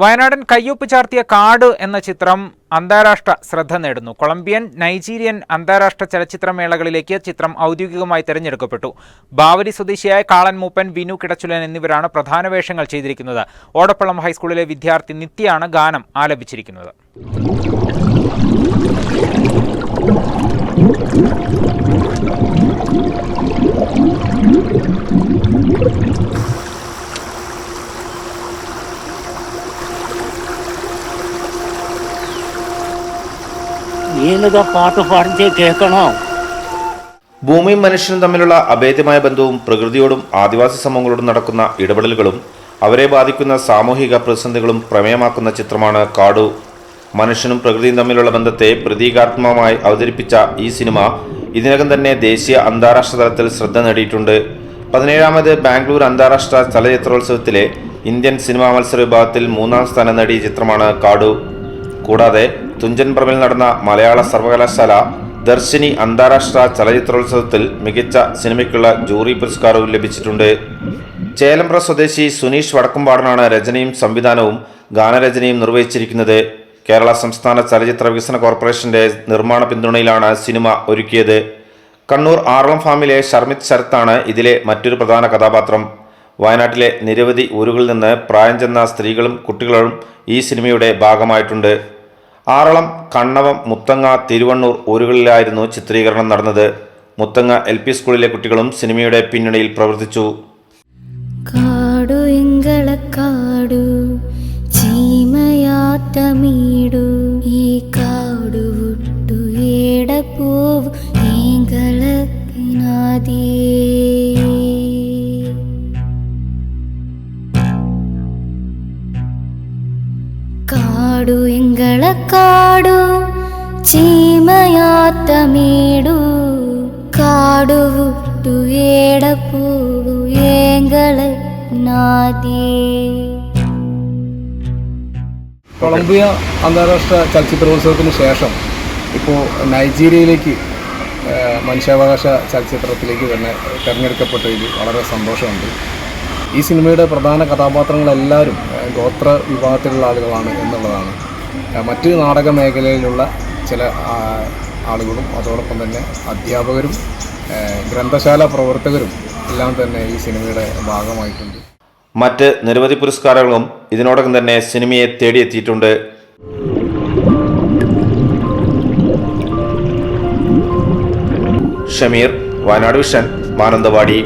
വയനാടൻ കയ്യൊപ്പ് ചാർത്തിയ കാട് എന്ന ചിത്രം അന്താരാഷ്ട്ര ശ്രദ്ധ നേടുന്നു. കൊളംബിയൻ, നൈജീരിയൻ അന്താരാഷ്ട്ര ചലച്ചിത്രമേളകളിലേക്ക് ചിത്രം ഔദ്യോഗികമായി തെരഞ്ഞെടുക്കപ്പെട്ടു. ബാവലി സ്വദേശിയായ കാളൻ മൂപ്പൻ, വിനു കിടച്ചുലൻ എന്നിവരാണ് പ്രധാന വേഷങ്ങൾ ചെയ്തിരിക്കുന്നത്. ഓടപ്പള്ളം ഹൈസ്കൂളിലെ വിദ്യാർത്ഥി നിത്യയാണ് ഗാനം ആലപിച്ചിരിക്കുന്നത്. പാട്ട് പാടിച്ച് കേൾക്കണോ? ഭൂമിയും മനുഷ്യനും തമ്മിലുള്ള അഭേദ്യമായ ബന്ധവും പ്രകൃതിയോടും ആദിവാസി സമൂഹങ്ങളോടും നടക്കുന്ന ഇടപെടലുകളും അവരെ ബാധിക്കുന്ന സാമൂഹിക പ്രതിസന്ധികളും പ്രമേയമാക്കുന്ന ചിത്രമാണ് കാടു. മനുഷ്യനും പ്രകൃതിയും തമ്മിലുള്ള ബന്ധത്തെ പ്രതീകാത്മകമായി അവതരിപ്പിച്ച ഈ സിനിമ ഇതിനകം തന്നെ ദേശീയ അന്താരാഷ്ട്ര തലത്തിൽ ശ്രദ്ധ നേടിയിട്ടുണ്ട്. 17ാമത് ബാംഗ്ലൂർ അന്താരാഷ്ട്ര ചലച്ചിത്രോത്സവത്തിലെ ഇന്ത്യൻ സിനിമാ മത്സര വിഭാഗത്തിൽ 3ാം സ്ഥാനം നേടിയ ചിത്രമാണ് കാടു. കൂടാതെ തുഞ്ചൻ പറമ്പിൽ നടന്ന മലയാള സർവകലാശാല ദർശിനി അന്താരാഷ്ട്ര ചലച്ചിത്രോത്സവത്തിൽ മികച്ച സിനിമയ്ക്കുള്ള ജൂറി പുരസ്കാരവും ലഭിച്ചിട്ടുണ്ട്. ചേലമ്പ്ര സ്വദേശി സുനീഷ് വടക്കുംപാടനാണ് രചനയും സംവിധാനവും ഗാനരചനയും നിർവഹിച്ചിരിക്കുന്നത്. കേരള സംസ്ഥാന ചലച്ചിത്ര വികസന കോർപ്പറേഷന്റെ നിർമ്മാണ പിന്തുണയിലാണ് സിനിമ ഒരുക്കിയത്. കണ്ണൂർ ആറളം ഫാമിലെ ഷർമിത് ശരത്താണ് ഇതിലെ മറ്റൊരു പ്രധാന കഥാപാത്രം. വയനാട്ടിലെ നിരവധി ഊരുകളിൽ നിന്ന് പ്രായം ചെന്ന സ്ത്രീകളും കുട്ടികളും ഈ സിനിമയുടെ ഭാഗമായിട്ടുണ്ട്. ആറളം, കണ്ണവം, മുത്തങ്ങ, തിരുവണ്ണൂർ ഊരുകളിലായിരുന്നു ചിത്രീകരണം നടന്നത്. മുത്തങ്ങ LP സ്കൂളിലെ കുട്ടികളും സിനിമയുടെ പിന്നണിയിൽ പ്രവർത്തിച്ചു. കാടു എങ്കളക്കാടു ചീമയാത്തമീടു ഈ കാടു വിട്ടു ഏട പോവു ഏങ്കളക്കിനാദേ കാടു എങ്കളക്കാടു ചീമയാത്തമീടു കാടു വിട്ടു ഏട പോവു ഏങ്കളക്കിനാദേ. കൊളംബിയ അന്താരാഷ്ട്ര ചലച്ചിത്രോത്സവത്തിന് ശേഷം ഇപ്പോൾ നൈജീരിയയിലേക്ക് മനുഷ്യാവകാശ ചലച്ചിത്രത്തിലേക്ക് തന്നെ തിരഞ്ഞെടുക്കപ്പെട്ടതിൽ വളരെ സന്തോഷമുണ്ട്. ഈ സിനിമയുടെ പ്രധാന കഥാപാത്രങ്ങളെല്ലാവരും ഗോത്ര വിഭാഗത്തിലുള്ള ആളുകളാണ് എന്നുള്ളതാണ്. മറ്റ് നാടക മേഖലയിലുള്ള ചില ആളുകളും അതോടൊപ്പം തന്നെ അധ്യാപകരും ഗ്രന്ഥശാല പ്രവർത്തകരും എല്ലാം തന്നെ ഈ സിനിമയുടെ ഭാഗമായിട്ടുണ്ട്. മറ്റ് നിരവധി പുരസ്കാരങ്ങളും ഇതിനോടകം തന്നെ സിനിമയെ തേടിയെത്തിയിട്ടുണ്ട്. ഷമീർ, വയനാട് വിഷൻ, മാനന്തവാടി.